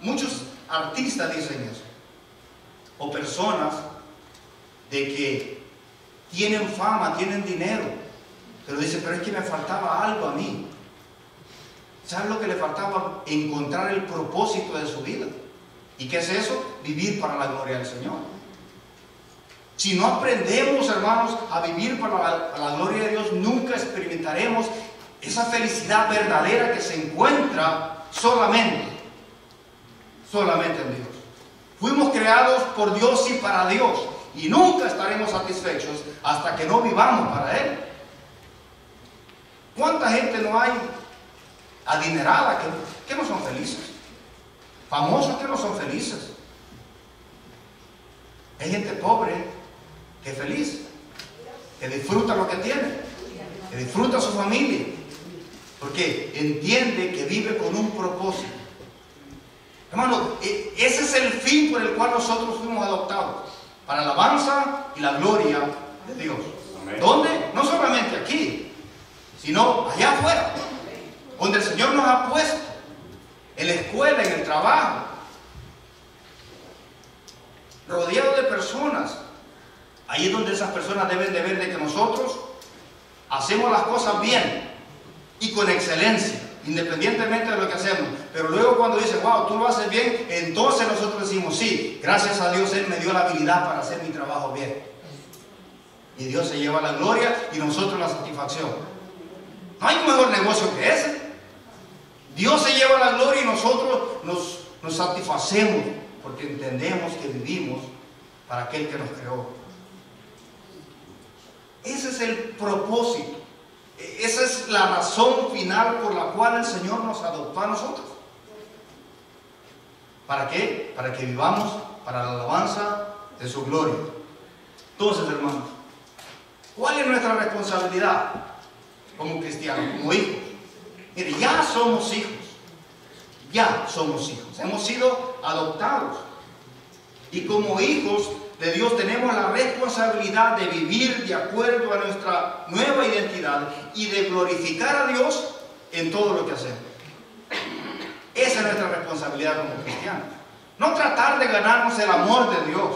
Muchos artistas dicen eso. O personas de que tienen fama, tienen dinero, pero dicen: pero es que me faltaba algo a mí. ¿Saben lo que le faltaba? Encontrar el propósito de su vida. ¿Y qué es eso? Vivir para la gloria del Señor. Si no aprendemos, hermanos, a vivir para la gloria de Dios, nunca experimentaremos esa felicidad verdadera que se encuentra solamente en Dios. Fuimos creados por Dios y para Dios, y nunca estaremos satisfechos hasta que no vivamos para Él. ¿Cuánta gente no hay adinerada que no son felices? Famosos que no son felices. Hay gente pobre que es feliz. que disfruta lo que tiene, que disfruta su familia, porque entiende que vive con un propósito. Hermano, ese es el fin por el cual nosotros fuimos adoptados, para la alabanza y la gloria de Dios. Amén. ¿Dónde? No solamente aquí, sino allá afuera, donde el Señor nos ha puesto, en la escuela, en el trabajo, rodeado de personas. Ahí es donde esas personas deben de ver de que nosotros hacemos las cosas bien y con excelencia, independientemente de lo que hacemos. Pero luego cuando dicen, wow, tú lo haces bien, entonces nosotros decimos, sí, gracias a Dios Él me dio la habilidad para hacer mi trabajo bien. Y Dios se lleva la gloria y nosotros la satisfacción. No hay un mejor negocio que ese. Dios se lleva la gloria y nosotros nos satisfacemos porque entendemos que vivimos para aquel que nos creó. Ese es el propósito. Esa es la razón final por la cual el Señor nos adoptó a nosotros. ¿Para qué? Para que vivamos para la alabanza de su gloria. Entonces, hermanos, ¿cuál es nuestra responsabilidad como cristianos, como hijos? Mire, ya somos hijos. Ya somos hijos. Hemos sido adoptados. Y como hijos de Dios tenemos la responsabilidad de vivir de acuerdo a nuestra nueva identidad y de glorificar a Dios en todo lo que hacemos. Esa es nuestra responsabilidad como cristianos. No tratar de ganarnos el amor de Dios,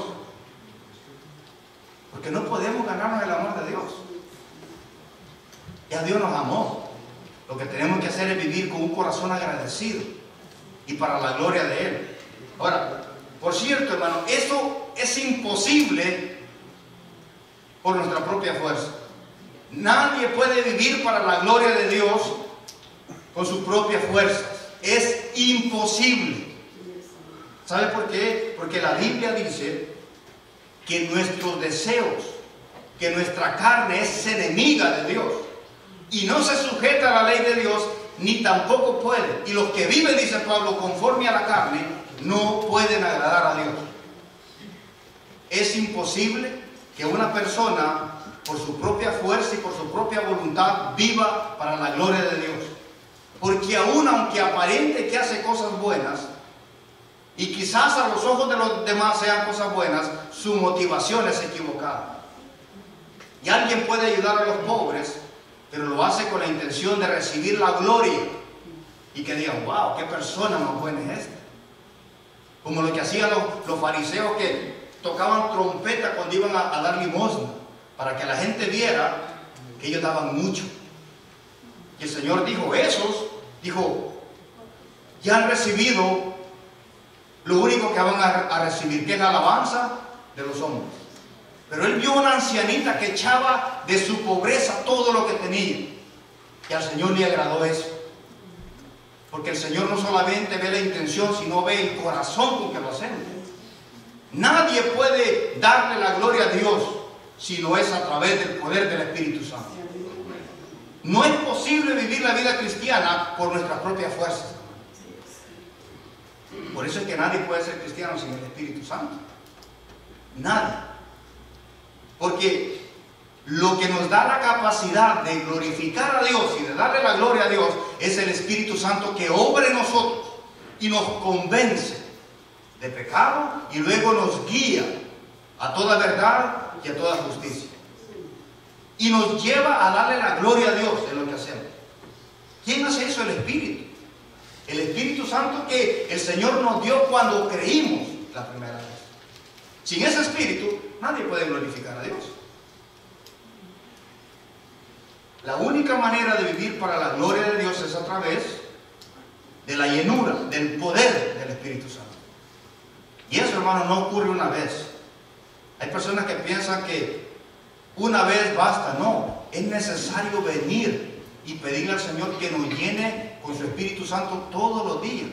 porque no podemos ganarnos el amor de Dios. Ya Dios nos amó. Lo que tenemos que hacer es vivir con un corazón agradecido y para la gloria de Él. Ahora, por cierto, hermano, eso es imposible por nuestra propia fuerza. Nadie puede vivir para la gloria de Dios con sus propias fuerzas. Es imposible. ¿Sabe por qué? Porque la Biblia dice que nuestros deseos, que nuestra carne es enemiga de Dios y no se sujeta a la ley de Dios, ni tampoco puede. Y los que viven, dice Pablo, conforme a la carne, no pueden agradar a Dios. Es imposible que una persona, por su propia fuerza y por su propia voluntad, viva para la gloria de Dios. Porque aún aunque aparente que hace cosas buenas, y quizás a los ojos de los demás sean cosas buenas, su motivación es equivocada. Y alguien puede ayudar a los pobres, pero lo hace con la intención de recibir la gloria. Y que digan, wow, qué persona más buena es esta. Como lo que hacían los fariseos, que tocaban trompeta cuando iban a dar limosna, para que la gente viera que ellos daban mucho. Y el Señor dijo, ya han recibido lo único que van a recibir, que es la alabanza de los hombres. Pero Él vio una ancianita que echaba de su pobreza todo lo que tenía, y al Señor le agradó eso. Porque el Señor no solamente ve la intención, sino ve el corazón con que lo hacemos. Nadie puede darle la gloria a Dios si no es a través del poder del Espíritu Santo. No es posible vivir la vida cristiana por nuestras propias fuerzas. Por eso es que nadie puede ser cristiano sin el Espíritu Santo. Nadie. Porque lo que nos da la capacidad de glorificar a Dios y de darle la gloria a Dios es el Espíritu Santo, que obra en nosotros y nos convence de pecado y luego nos guía a toda verdad y a toda justicia. Y nos lleva a darle la gloria a Dios en lo que hacemos. ¿Quién hace eso? El Espíritu. El Espíritu Santo que el Señor nos dio cuando creímos la primera vez. Sin ese Espíritu nadie puede glorificar a Dios. La única manera de vivir para la gloria de Dios es a través de la llenura, del poder del Espíritu Santo. Y eso, hermano, no ocurre una vez. Hay personas que piensan que una vez basta. No, es necesario venir y pedirle al Señor que nos llene con su Espíritu Santo todos los días.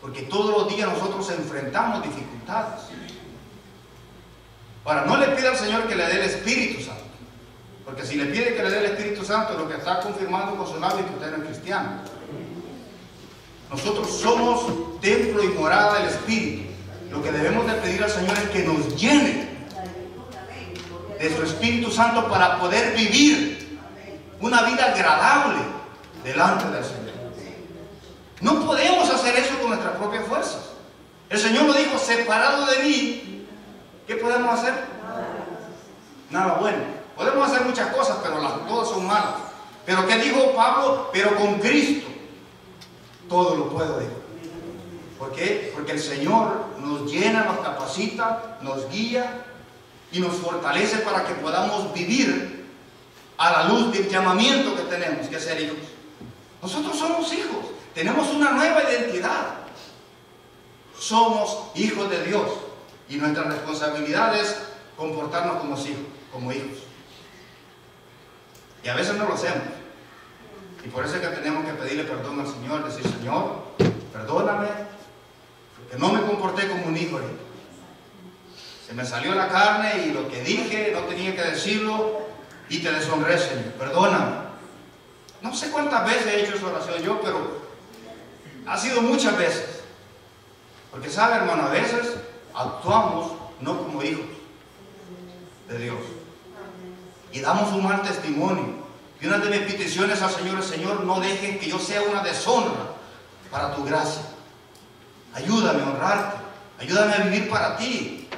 Porque todos los días nosotros enfrentamos dificultades. Ahora, no le pida al Señor que le dé el Espíritu Santo. Porque si le pide que le dé el Espíritu Santo, lo que está confirmando con su labio es que usted no es cristiano. Nosotros somos templo y morada del Espíritu. Lo que debemos de pedir al Señor es que nos llene de su Espíritu Santo para poder vivir una vida agradable delante del Señor. No podemos hacer eso con nuestras propias fuerzas. El Señor lo dijo: separado de mí, ¿qué podemos hacer? Nada bueno. Podemos hacer muchas cosas, pero todas son malas. Pero ¿qué dijo Pablo? Pero con Cristo todo lo puedo, dijo. ¿Por qué? Porque el Señor nos llena, nos capacita, nos guía y nos fortalece para que podamos vivir a la luz del llamamiento que tenemos que ser hijos. Nosotros somos hijos, tenemos una nueva identidad. Somos hijos de Dios y nuestra responsabilidad es comportarnos como hijos. Y a veces no lo hacemos. Y por eso es que tenemos que pedirle perdón al Señor, decir: Señor, perdóname, porque no me comporté como un hijo. Se me salió la carne y lo que dije no tenía que decirlo y te deshonré, Señor. Perdóname. No sé cuántas veces he hecho esa oración yo, pero ha sido muchas veces. Porque sabe, hermano, a veces actuamos no como hijos de Dios. Y damos un mal testimonio. Y una de mis peticiones al Señor es: Señor, no dejes que yo sea una deshonra para tu gracia. Ayúdame a honrarte. Ayúdame a vivir para ti.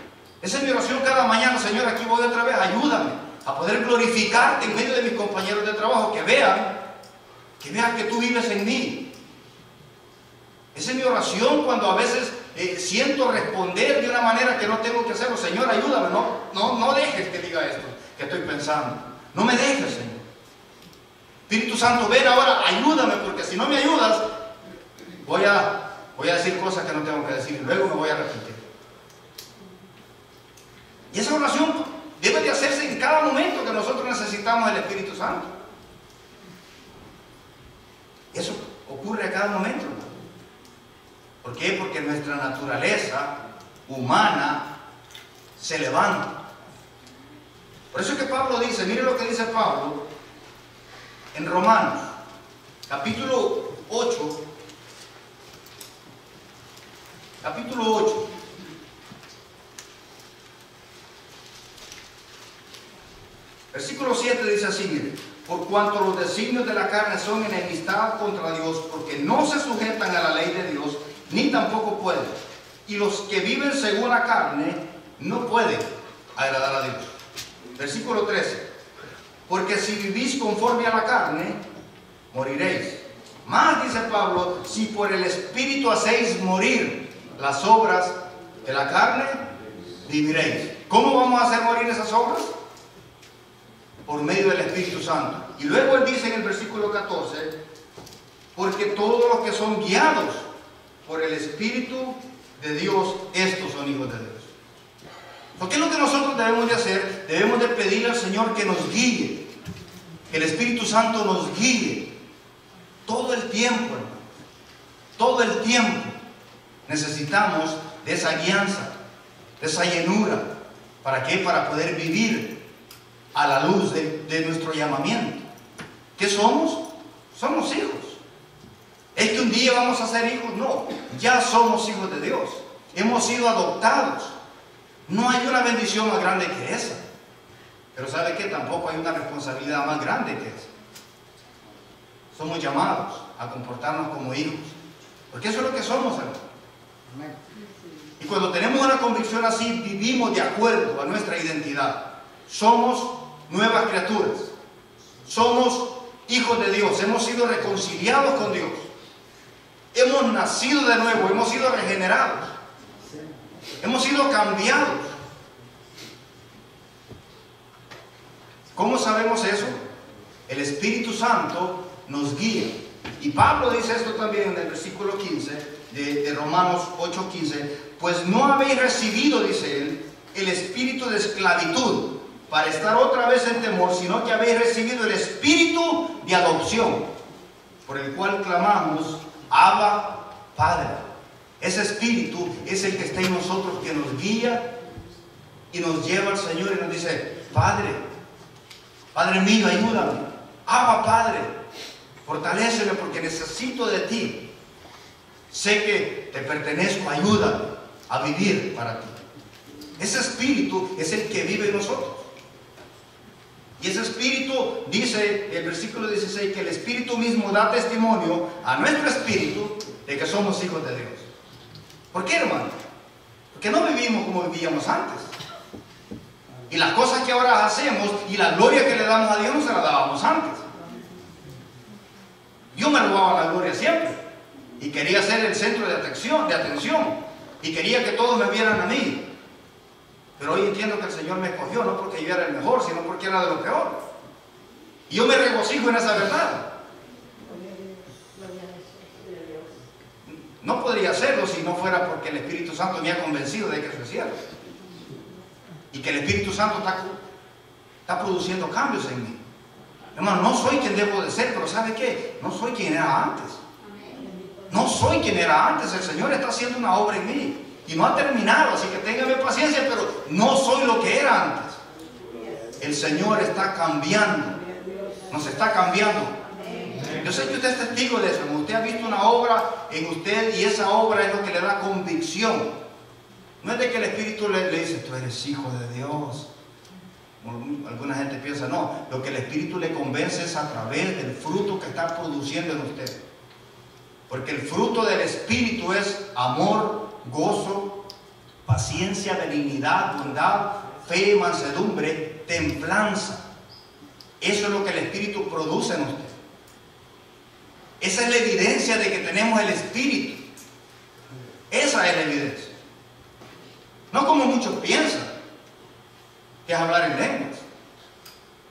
Esa es mi oración cada mañana: Señor, aquí voy otra vez. Ayúdame a poder glorificarte en medio de mis compañeros de trabajo. Que vean que tú vives en mí. Esa es mi oración cuando a veces siento responder de una manera que no tengo que hacerlo. Señor, ayúdame. No dejes que diga esto que estoy pensando. No me dejes, Señor. Espíritu Santo, ven ahora, ayúdame, porque si no me ayudas, voy a decir cosas que no tengo que decir y luego me voy a arrepentir. Y esa oración debe de hacerse en cada momento que nosotros necesitamos el Espíritu Santo. Eso ocurre a cada momento, ¿no? ¿Por qué? Porque nuestra naturaleza humana se levanta. Por eso es que Pablo dice, mire lo que dice Pablo en Romanos, capítulo 8, versículo 7 dice así, mire: por cuanto los designios de la carne son enemistad contra Dios, porque no se sujetan a la ley de Dios, ni tampoco pueden. Y los que viven según la carne no pueden agradar a Dios. Versículo 13: porque si vivís conforme a la carne, moriréis. Más, dice Pablo, si por el Espíritu hacéis morir las obras de la carne, viviréis. ¿Cómo vamos a hacer morir esas obras? Por medio del Espíritu Santo. Y luego él dice en el versículo 14: porque todos los que son guiados por el Espíritu de Dios, estos son hijos de Dios. ¿Qué es lo que nosotros debemos de hacer? Debemos de pedirle al Señor que nos guíe, que el Espíritu Santo nos guíe todo el tiempo, hermano. Todo el tiempo necesitamos de esa guianza, de esa llenura. ¿Para qué? Para poder vivir a la luz de nuestro llamamiento. ¿Qué somos? Somos hijos. ¿Es que un día vamos a ser hijos? No, ya somos hijos de Dios. Hemos sido adoptados. No hay una bendición más grande que esa. Pero ¿sabe qué? Tampoco hay una responsabilidad más grande que esa. Somos llamados a comportarnos como hijos. Porque eso es lo que somos, hermano. Y cuando tenemos una convicción así, vivimos de acuerdo a nuestra identidad. Somos nuevas criaturas. Somos hijos de Dios. Hemos sido reconciliados con Dios. Hemos nacido de nuevo. Hemos sido regenerados. Hemos sido cambiados. ¿Cómo sabemos eso? El Espíritu Santo nos guía. Y Pablo dice esto también en el versículo 15 de Romanos 8:15. Pues no habéis recibido, dice él, el espíritu de esclavitud para estar otra vez en temor, sino que habéis recibido el espíritu de adopción, por el cual clamamos: Abba, Padre. Ese espíritu es el que está en nosotros, que nos guía y nos lleva al Señor y nos dice: Padre, Padre mío, ayúdame. Abba, Padre, fortaléceme porque necesito de ti. Sé que te pertenezco, ayúdame a vivir para ti. Ese espíritu es el que vive en nosotros. Y ese espíritu, dice el versículo 16, que el espíritu mismo da testimonio a nuestro espíritu de que somos hijos de Dios. ¿Por qué, hermano? Porque no vivimos como vivíamos antes. Y las cosas que ahora hacemos y la gloria que le damos a Dios no se la dábamos antes. Yo me robaba la gloria siempre y quería ser el centro de atención y quería que todos me vieran a mí. Pero hoy entiendo que el Señor me escogió no porque yo era el mejor, sino porque era de lo peor. Y yo me regocijo en esa verdad. No podría hacerlo si no fuera porque el Espíritu Santo me ha convencido de que eso es cierto. Y que el Espíritu Santo está produciendo cambios en mí. Hermano, no soy quien debo de ser, pero ¿sabe qué? No soy quien era antes. No soy quien era antes. El Señor está haciendo una obra en mí. Y no ha terminado, así que téngame paciencia, pero no soy lo que era antes. El Señor está cambiando. Nos está cambiando. Yo sé que usted es testigo de eso. Usted ha visto una obra en usted y esa obra es lo que le da convicción. No es de que el Espíritu le dice, tú eres hijo de Dios. Alguna gente piensa, no. Lo que el Espíritu le convence es a través del fruto que está produciendo en usted. Porque el fruto del Espíritu es amor, gozo, paciencia, benignidad, bondad, fe, mansedumbre, templanza. Eso es lo que el Espíritu produce en usted. Esa es la evidencia de que tenemos el Espíritu. Esa es la evidencia. No como muchos piensan, que es hablar en lenguas.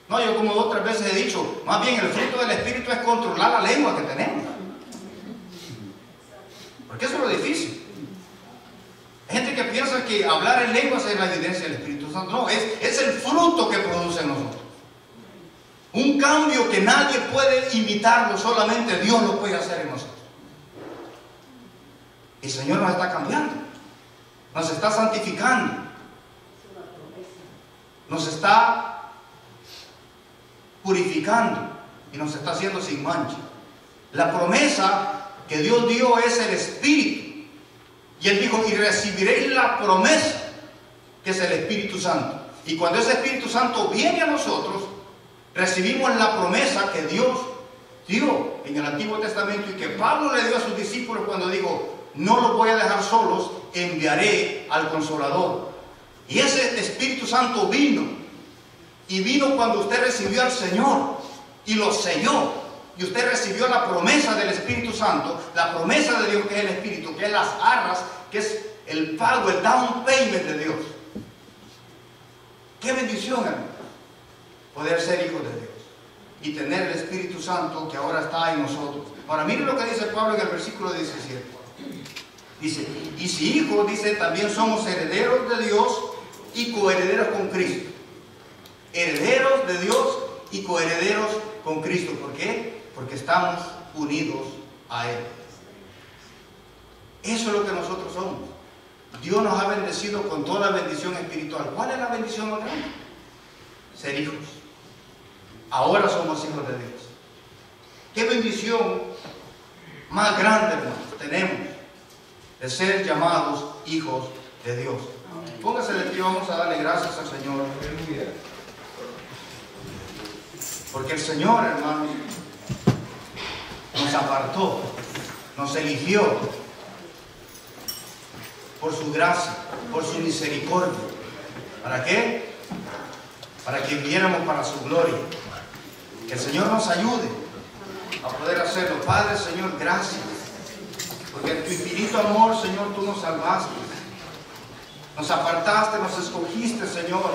No, yo como otras veces he dicho, más bien el fruto del Espíritu es controlar la lengua que tenemos. Porque eso es lo difícil. Hay gente que piensa que hablar en lenguas es la evidencia del Espíritu Santo. No, es el fruto que produce en nosotros. Un cambio que nadie puede imitarlo, solamente Dios lo puede hacer en nosotros. El Señor nos está cambiando, nos está santificando, nos está purificando y nos está haciendo sin mancha. La promesa que Dios dio es el Espíritu. Y Él dijo, y recibiréis la promesa, que es el Espíritu Santo. Y cuando ese Espíritu Santo viene a nosotros, recibimos la promesa que Dios dio en el Antiguo Testamento y que Pablo le dio a sus discípulos cuando dijo, no los voy a dejar solos, enviaré al Consolador. Y ese Espíritu Santo vino. Y vino cuando usted recibió al Señor y lo selló. Y usted recibió la promesa del Espíritu Santo, la promesa de Dios que es el Espíritu, que es las arras, que es el pago, el down payment de Dios. Qué bendición, hermano, poder ser hijos de Dios y tener el Espíritu Santo que ahora está en nosotros. Ahora miren lo que dice Pablo en el versículo 17. Dice, y si hijos, dice, también somos herederos de Dios y coherederos con Cristo. Herederos de Dios y coherederos con Cristo. ¿Por qué? Porque estamos unidos a Él. Eso es lo que nosotros somos. Dios nos ha bendecido con toda bendición espiritual. ¿Cuál es la bendición más grande? Ser hijos. Ahora somos hijos de Dios. ¿Qué bendición más grande, hermanos, tenemos de ser llamados hijos de Dios? Póngase de pie, vamos a darle gracias al Señor. Porque el Señor, hermano, nos apartó, nos eligió por su gracia, por su misericordia. ¿Para qué? Para que viviéramos para su gloria. Que el Señor nos ayude a poder hacerlo. Padre, Señor, gracias. Porque en tu infinito amor, Señor, tú nos salvaste. Nos apartaste, nos escogiste, Señor,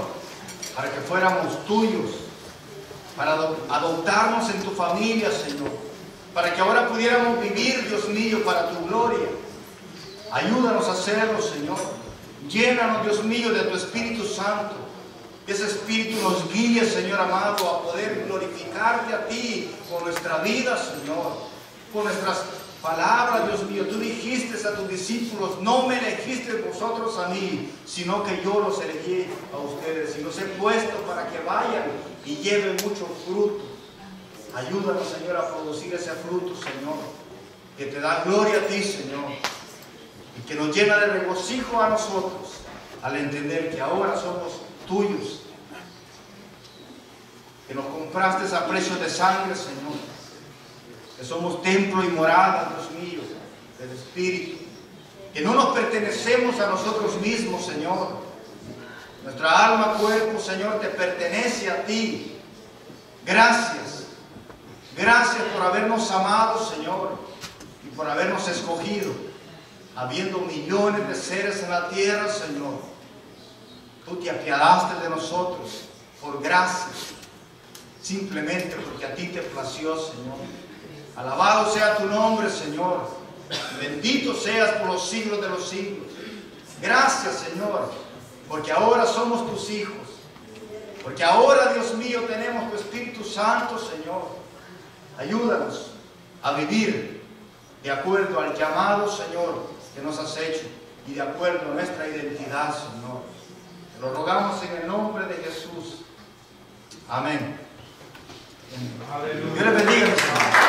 para que fuéramos tuyos. Para adoptarnos en tu familia, Señor. Para que ahora pudiéramos vivir, Dios mío, para tu gloria. Ayúdanos a hacerlo, Señor. Llénanos, Dios mío, de tu Espíritu Santo. Que ese Espíritu nos guíe, Señor amado, a poder glorificarte a ti con nuestra vida, Señor. Con nuestras palabras, Dios mío. Tú dijiste a tus discípulos, no me elegiste vosotros a mí, sino que yo los elegí a ustedes. Y los he puesto para que vayan y lleven mucho fruto. Ayúdanos, Señor, a producir ese fruto, Señor, que te da gloria a ti, Señor, y que nos llena de regocijo a nosotros al entender que ahora somos tuyos. que nos compraste a precio de sangre, Señor, que somos templo y morada, Dios mío, del Espíritu, que no nos pertenecemos a nosotros mismos, Señor. Nuestra alma, cuerpo, Señor, te pertenece a ti. Gracias. Gracias por habernos amado, Señor, y por habernos escogido, habiendo millones de seres en la tierra, Señor. Tú te apiadaste de nosotros por gracia, simplemente porque a ti te plació, Señor. Alabado sea tu nombre, Señor. Bendito seas por los siglos de los siglos. Gracias, Señor, porque ahora somos tus hijos. Porque ahora, Dios mío, tenemos tu Espíritu Santo, Señor. Ayúdanos a vivir de acuerdo al llamado, Señor, que nos has hecho y de acuerdo a nuestra identidad, Señor. Te lo rogamos en el nombre de Jesús. Amén. Dios les bendiga, mis hermanos.